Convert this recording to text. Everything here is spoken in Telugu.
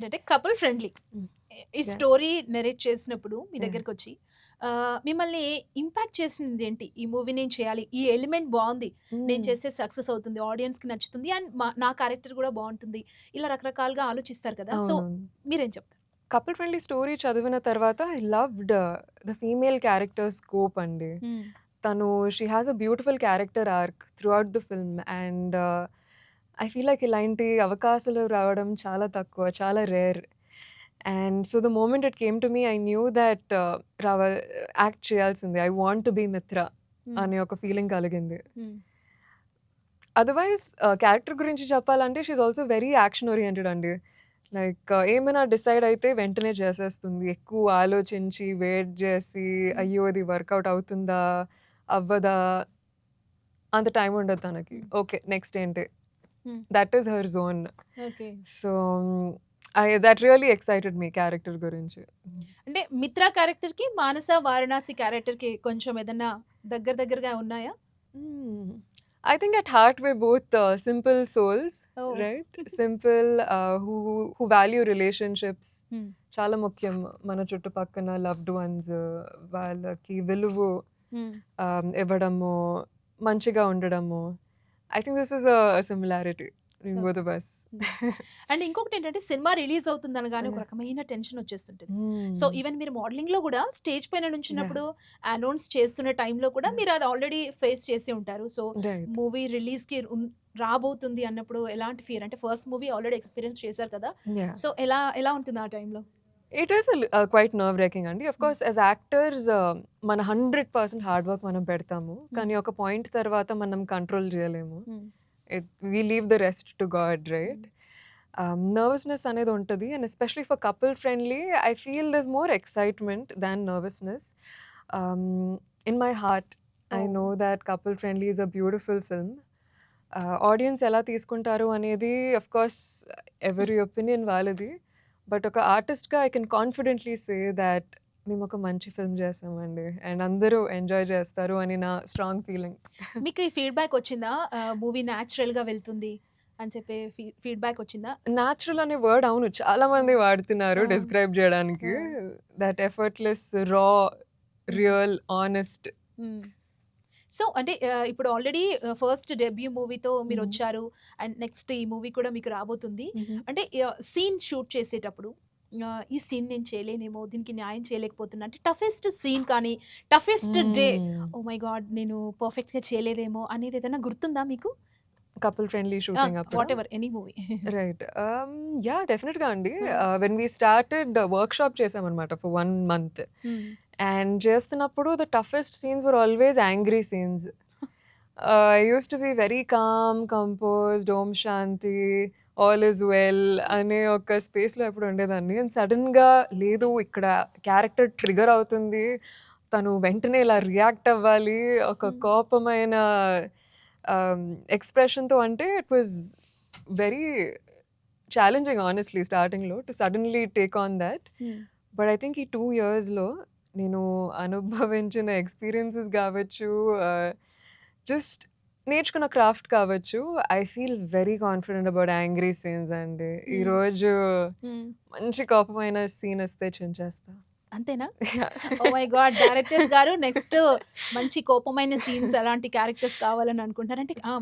అంటే కపుల్ ఫ్రెండ్లీ. హ్మ్. ఈ యాహ్! స్టోరీ నరేట్ చేసినప్పుడు మీ యాహ్! దగ్గరకొచ్చి మిమ్మల్ని ఇంపాక్ట్ చేసిందేంటి? ఈ మూవీ నేను చేయాలి. ఈ ఎలిమెంట్ బావుంది. నేను హ్మ్. చేస్తే సక్సెస్ అవుతుంది. ఆడియన్స్‌కి నచ్చుతుంది. అండ్ నా క్యారెక్టర్ కూడా బావుంటుంది. ఇలా రకరకాలుగా ఆలోచిస్తారు కదా! సో, అవునవును. మీరేం చెప్తారు? కపుల్ ఫ్రెండ్లీ స్టోరీ చదివిన తర్వాత I loved the female character scope అండి. హ్మ్. తను she has a beautiful character arc throughout the film and I feel like ఇలాంటి అవకాశాలు రావడం చాలా తక్కువ. చాలా rare. And so the moment it came to me I knew that రావ యాక్ట్ చేయాల్సిందే. I want to be Mitra hmm. అనే ఒక ఫీలింగ్ కలిగింది. హ్మ్. అదర్‌వైజ్ క్యారెక్టర్ గురించి చెప్పాలంటే she is also very action oriented అండి. లైక్ ఏమైనా డిసైడ్ అయితే వెంటనే చేసేస్తుంది. ఎక్కువ ఆలోచించి, వెయిట్ జేసి, హ్మ్. అయ్యో! ఇది వర్కౌట్ అవుతుందా? అవ్వదా? అంత టైం ఉండదు తనకి. హ్మ్. ఓకే. నెక్స్ట్ ఏంటి? హ్మ్. That is her zone. Okay. So, that really excited me character గురించి. అంటే 'మిత్ర' క్యారెక్టర్‌కి, 'మానస వారణాసి' క్యారెక్టర్‌కి కొంచెం ఏదన్నా దగ్గరగా ఉన్నాయా? Hmm. I think at heart we're both simple souls, oh! right? Simple who value relationships. హ్మ్. చాలా ముఖ్యం మన చుట్టుపక్కన లవ్డ్ వన్స్ వాళ్ళకి విలువ హ్మ్. ఇవ్వడము, మంచిగా ఉండడము. I think this is a similarity in both okay. Of us. హ్మ్. అండ్ ఇంకొకటేంటంటే సినిమా రిలీజ్ అవుతుందనగానే ఒక రకమైన టెన్షన్ వచ్చేస్తుంటది. సో, హ్మ్. ఈవెన్ మీరు మోడలింగ్‌లో గూడా స్టేజ్ పైన యాహ్! నుంచున్నప్పుడు అనౌన్స్ చేస్తున్న టైంలో కూడా యాహ్! మీరు అది ఆల్రెడీ ఫేస్ చేసి ఉంటారు. So, right. మూవీ రిలీజ్‌కి రాబోతుంది అన్నప్పుడు ఎలాంటి ఫియర్? అంటే ఫస్ట్ మూవీ ఆల్రెడీ ఎక్స్‌పీరియన్స్ చేశారు కదా! యాహ్! సో, ఎలా ఉంటుంది ఆ టైంలో? ఇట్ ఈస్ క్వైట్ నర్వ్ రేకింగ్ అండి. ఆఫ్ హ్మ్. కోర్స్ యాస్ యాక్టర్స్ మన 100% హార్డ్ వర్క్ మనం పెడతాము. హ్మ్. కానీ ఒక పాయింట్ తర్వాత మనం కంట్రోల్ చేయలేము. Hmm. We leave the rest to God right. Hmm. Nervousness అనేది ఉంటది. And especially for Couple Friendly I feel this more excitement than nervousness. In my heart I oh! Know that Couple Friendly is a beautiful film. Audience ఎలా తీసుకుంటారు అనేది ఆఫ్ కోర్స్ హ్మ్. ఎవరి ఒపీనియన్ వాళ్ళది. బట్ ఒక ఆర్టిస్ట్‌గా I can confidently say that మేమొక మంచి ఫిల్మ్ చేసామండి. అండ్ అందరూ ఎంజాయ్ చేస్తారు అని నా స్ట్రాంగ్ ఫీలింగ్. మీకు ఈ ఫీడ్‌బ్యాక్ వచ్చిందా? మూవీ న్యాచురల్‌గా వెళ్తుంది అని చెప్పి ఫీడ్‌బ్యాక్ వచ్చిందా? నేచురల్ అనే వర్డ్ అవును చాలా ఆ! మంది వాడుతున్నారు ఆ! డిస్క్రైబ్ చేయడానికి. ఆ! దట్ ఎఫర్ట్‌లెస్, రా, హ్మ్. Real, honest. హ్మ్. సో, అంటే ఇప్పుడు ఆల్రెడీ ఫస్ట్ డెబ్యూ మూవీతో హ్మ్. మీరొచ్చారు. అండ్ నెక్స్ట్ ఈ మూవీ కూడా మీకు రాబోతుంది. హుహు. అంటే సీన్ షూట్ చేసేటప్పుడు ఈ సీన్ నేను చేయలేనేమో, దీనికి న్యాయం చేయలేకపోతున్నా అంటే టఫెస్ట్ సీన్ కానీ, toughest day hmm. Oh my God! నేను పర్ఫెక్ట్‌గా చేయలేదేమో అనేది ఏదైనా గుర్తుందా మీకు? కపుల్ ఫ్రెండ్లీ ఆ! షూటింగ్ అప్పుడా? Whatever any movie. Right. Yeah! డెఫినిట్‌గా అండి. ఆ! వెన్ వి స్టార్టెడ్ వర్క్‌షాప్ చేసామనమాట ఫర్ 1 మంత్. హ్మ్. అండ్ చేస్తున్నప్పుడు the toughest scenes were always angry scenes. I used to be very calm, composed, om shanti, all is well అనే ఒక స్పేస్‌లో ఎప్పుడు ఉండేదాన్ని. అండ్ సడెన్‌గా లేదు ఇక్కడ క్యారెక్టర్ ట్రిగ్గర్ అవుతుంది. తను వెంటనే ఇలా రియాక్ట్ అవ్వాలి. ఒక హ్మ్. కోపమైన ఎక్స్‌ప్రెషన్‌తో అంటే it was very challenging honestly స్టార్టింగ్‌లో to suddenly take on that. Hmm. But I think ఈ 2 ఇయర్స్‌లో నేను అనుభవించిన ఎక్స్‌పీరియన్సెస్ గావచ్చు, జస్ట్ నేర్చుకున్న క్రాఫ్ట్ కావచ్చు, I feel very confident about angry scenes అండి. హ్మ్. ఈరోజు హ్మ్. మంచి కోపమైన సీన్ వస్తే చించేస్తా. అంతేనా? ఓహ్ మై గాడ్! డైరెక్టర్స్ గారు నెక్స్ట్ మంచి కోపమైన సీన్స్ అలాంటి క్యారెక్టర్స్ కావాలని అనుకుంటున్నారు. అంటే ఆ!